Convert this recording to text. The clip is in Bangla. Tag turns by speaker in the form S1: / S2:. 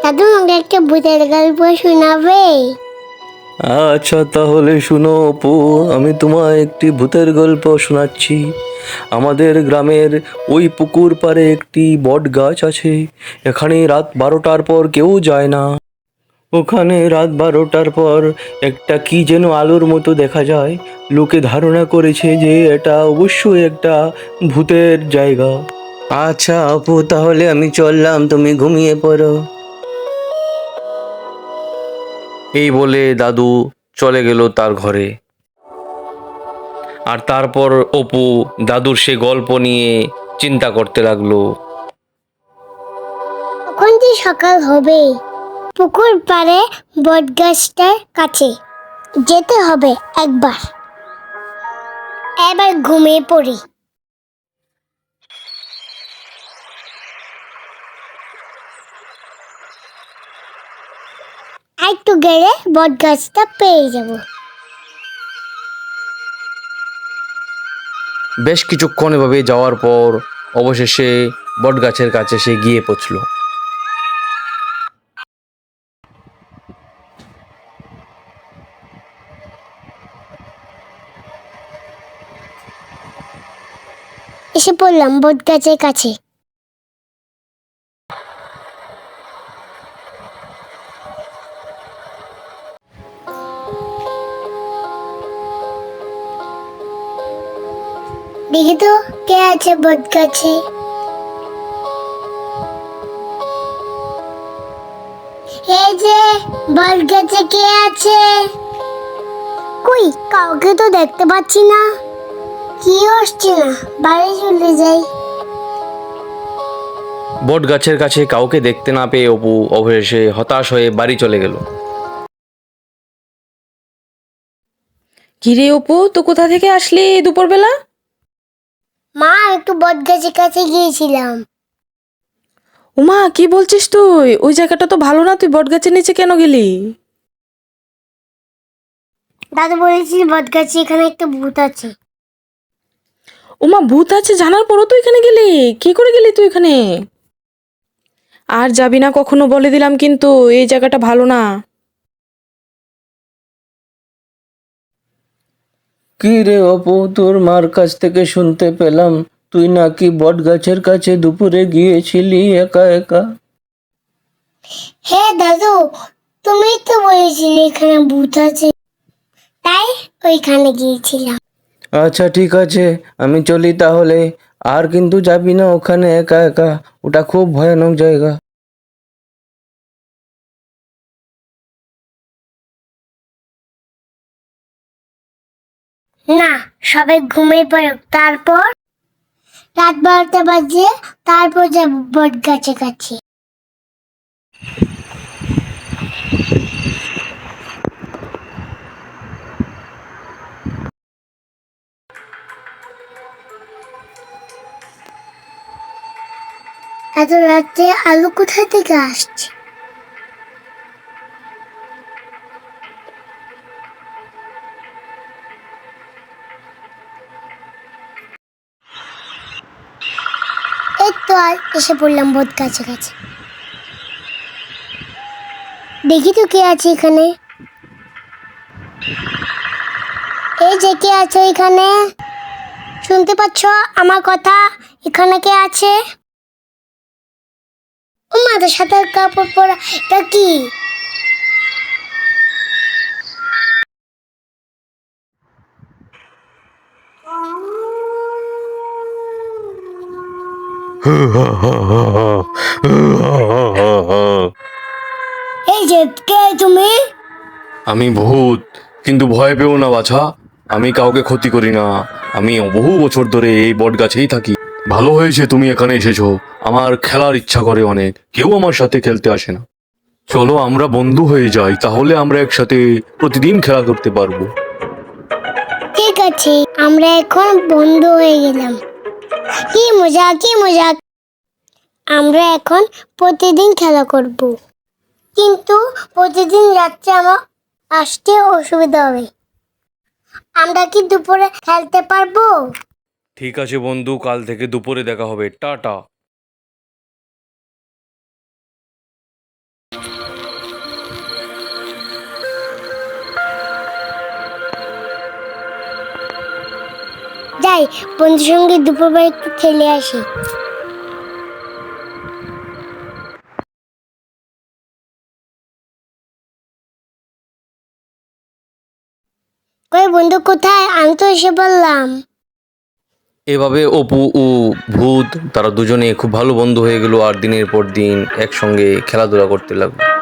S1: দাদু আমাকে একটা ভূতের গল্প শোনাবে?
S2: আচ্ছা তাহলে শুনো অপু, আমি তোমায় একটি ভূতের গল্প শোনাচ্ছি। আমাদের গ্রামের ওই পুকুর পাড়ে একটি বট গাছ আছে। এখানে রাত 12টার পর কেউ যায় না। ওখানে রাত 12টার পর একটা কি যেন আলোর মতো দেখা যায়। লোকে ধারণা করেছে যে এটা অবশ্যই একটা ভূতের জায়গা। আচ্ছা অপু, তাহলে আমি চললাম, তুমি ঘুমিয়ে পড়ো। এই বলে দাদু চলে গেল তার ঘরে। আর তারপর অপু দাদুর সে গল্প নিয়ে চিন্তা করতে লাগলো।
S1: কখন যে সকাল হবে, পুকুর পাড়ে বট গাছটার কাছে যেতে হবে একবার। এবার ঘুমিয়ে পড়ি। একটু গেলে বট গাছটা পেয়ে যাব।
S2: বেশ কিছুক্ষণ এভাবে যাওয়ার পর অবশেষে বটগাছের কাছে সে গিয়ে পৌঁছল।
S1: এসে পড়লাম বট গাছের কাছে। দেখি তো কে আছে বট গাছে। এই যে বট গাছে কে আছে? কই, কাউকে তো দেখতে পাচ্ছি না। কি আসছে না, বাড়ি চলে যাই।
S2: বটগাছের কাছে কাউকে দেখতে না পেয়ে অপু অবশেষে হতাশ হয়ে বাড়ি চলে গেল।
S3: কিরে অপু, তো কোথা থেকে আসলি এই দুপুরবেলা?
S1: মা, একটু বট গাছের কাছে গিয়েছিলাম।
S3: উমা, কি বলছিস তুই? ওই জায়গাটা তো ভালো না, তুই বটগাছের নিচে কেন গেলি?
S1: দাদু বলেছিল বট গাছে এখানে একটা ভূত আছে।
S3: উমা, ভূত আছে জানার পরও তুই এখানে গেলি? কি করে গেলি তুই এখানে? আর যাবি না কখনো, বলে দিলাম কিন্তু, এই জায়গাটা ভালো না।
S2: কি রে অপু, তোর মার কাছ থেকে শুনতে পেলাম তুই নাকি বটগাছের কাছে দুপুরে গিয়েছিলি একা একা।
S1: হ্যাঁ দাদু, তুমি তো বলেছিলে এখানে ভূত আছে, তাই ওইখানে গিয়েছিলাম।
S2: আচ্ছা ঠিক আছে, আমি চলি তাহলে। আর কিন্তু যাবি না ওখানে একা একা, ওটা খুব ভয়ানক জায়গা।
S1: না, সবাই ঘুমিয়ে পড়ুক, তারপর রাত 12টা বাজে, তারপর যাবো বট গাছের কাছে। এত রাতে আলো কোথা থেকে আসছে? এই তো আর এসে পড়লাম বট গাছের কাছে। দেখি তো কে আছে এখানে। এই যে কে আছে এখানে? শুনতে পাচ্ছ আমার কথা? এখানে কে আছে? ও মাথার সাথে কাপড় পরা, এটা কি? এই যে কে তুমি?
S2: আমি ভূত, কিন্তু ভয় পেও না বাছা। আমি কাউকে ক্ষতি করি না। আমি বহু বছর ধরে এই বট গাছেই থাকি। ভালো হয়েছে তুমি এখানে এসেছো। আমার খেলার ইচ্ছা করে অনেক, কেউ আমার সাথে খেলতে আসে না। চলো আমরা বন্ধু হয়ে যাই, তাহলে আমরা একসাথে প্রতিদিন খেলা করতে পারবো।
S1: ঠিক আছে, আমরা এখন বন্ধু হয়ে গেলাম। কি মজা, কি মজা। আমরা এখন প্রতিদিন খেলা করব, কিন্তু প্রতিদিন রাত্রে আমার আসতে অসুবিধা হবে। আমরা কি দুপুরে খেলতে পারবো?
S2: ঠিক আছে বন্ধু, কাল থেকে দুপুরে দেখা হবে। টাটা।
S1: যাই বন্ধুর সঙ্গে দুপুরবেলা একটু খেলে আসি। কই বন্ধু কোথায়? আমি তো এসে বললাম।
S2: এভাবে অপু ও ভূত তারা দুজনে খুব ভালো বন্ধু হয়ে গেল আর দিনের পর দিন একসঙ্গে খেলাধুলা করতে লাগলো।